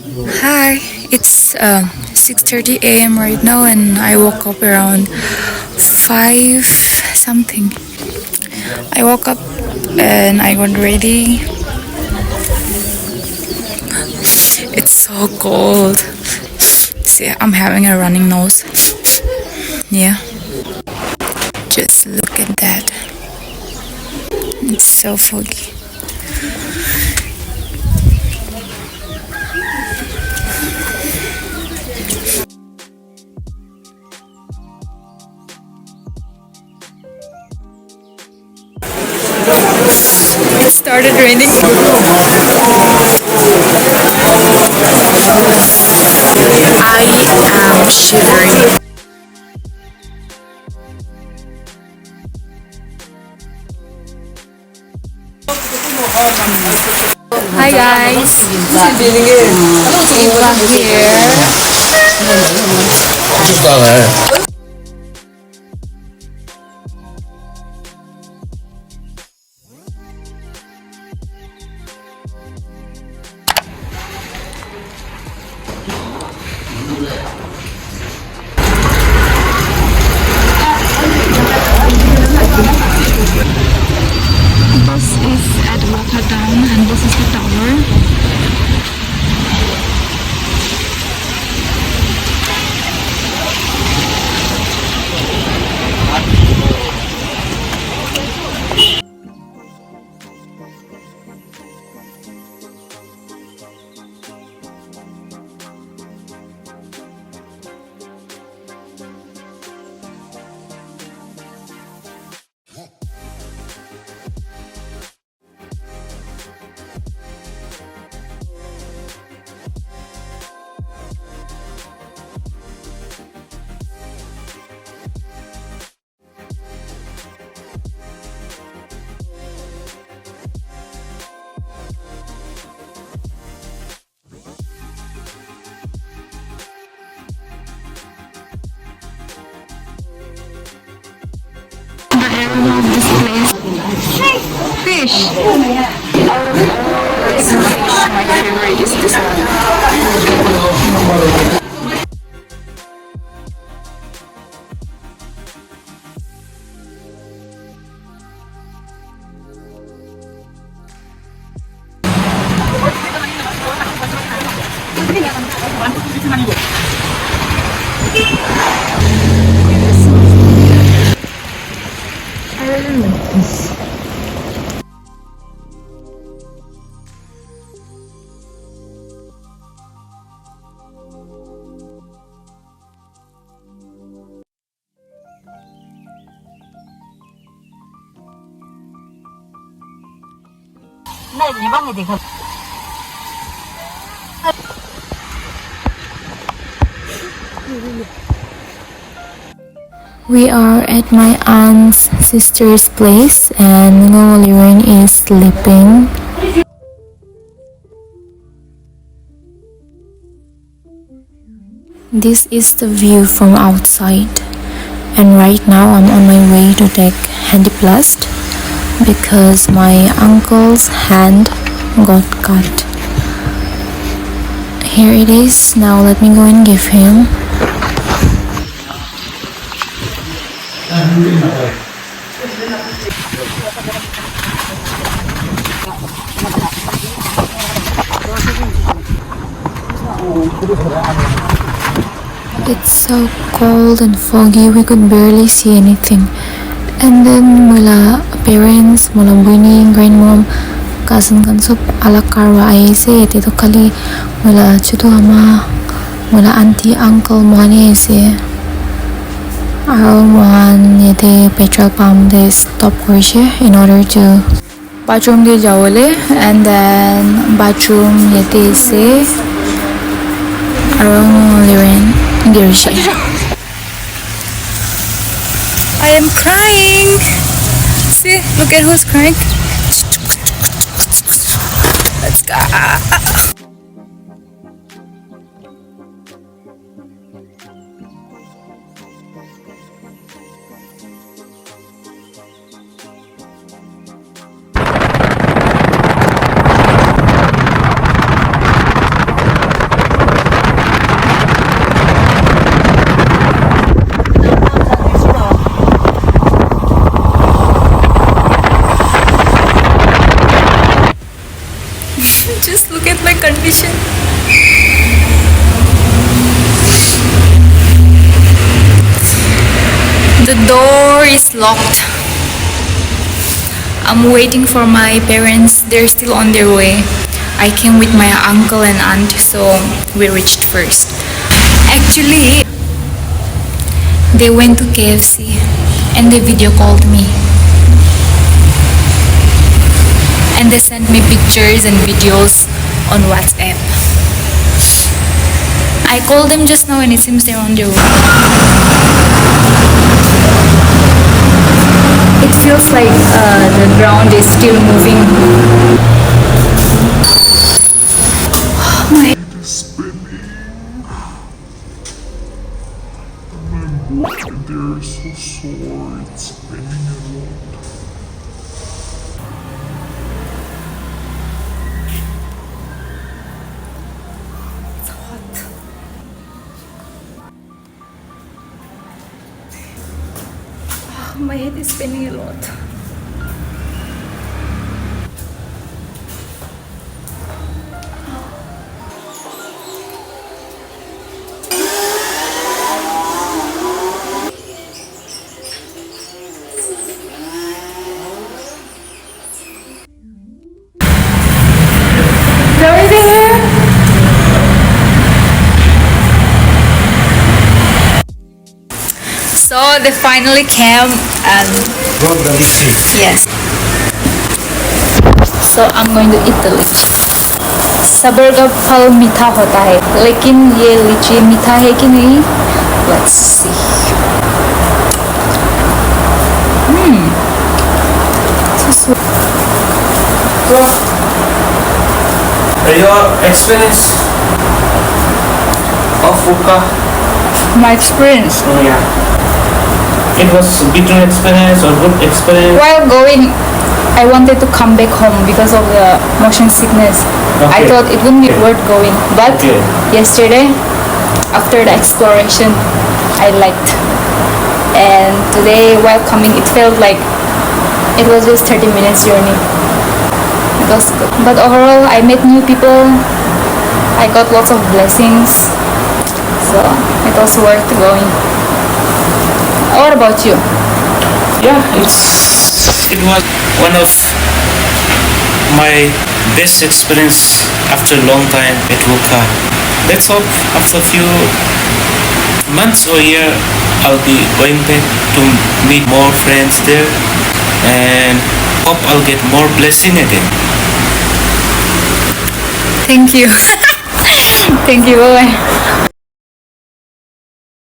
Hi, it's 6:30 a.m. right now, and I woke up around 5 something. I woke up and I got ready. It's so cold. See, I'm having a running nose. Yeah, just look at that. It's so foggy. It started raining. I am shivering. Hi guys, Eva here. Bus is at Wokha town and this is the tower. The area of this place. Fish. My favorite is this one. I really like this. We are at my aunt's sister's place and Liren is sleeping. This is the view from outside, and right now I'm on my way to take handiplast because my uncle's hand got cut. Here it is. Now let me go and give him. It's so cold and foggy, we could barely see anything. And then mula parents, mula bunny, grandmom, cousin kan sub ala karwa ay se ito kali mula chuto ama, mula auntie uncle money se. One yete petrol pump they stop korshe in order to bathroom ge jawole, and then bathroom yete se around Liren Girishe. I am crying. See, look at who's crying. Let's go. Just look at my condition. The door is locked. I'm waiting for my parents. They're still on their way. I came with my uncle and aunt, so we reached first. Actually, they went to KFC and they video called me. And they sent me pictures and videos on WhatsApp. I called them just now and it seems they're on their way. It feels like the ground is still moving. My They're so sore, it's spinning a lot. It's hot. My head is spinning a lot. So they finally came and yes. So I'm going to eat the lychee. सबर का फल मीठा होता है, लेकिन ये लीची मीठा है कि नहीं? Let's see. So sweet. Your experience of Wokha? My experience. Oh yeah. It was bitter experience or good experience? While going, I wanted to come back home because of the motion sickness. I Okay. thought it wouldn't be worth going. But Okay. yesterday, after the exploration, I liked. And today, while coming, it felt like it was just 30 minutes journey. It was good. But overall, I met new people. I got lots of blessings. So it was worth going. What about you? Yeah, it was one of my best experience after a long time at Wokha. Let's hope after a few months or year I'll be going back to meet more friends there and hope I'll get more blessing again. Thank you. Thank you. Bye.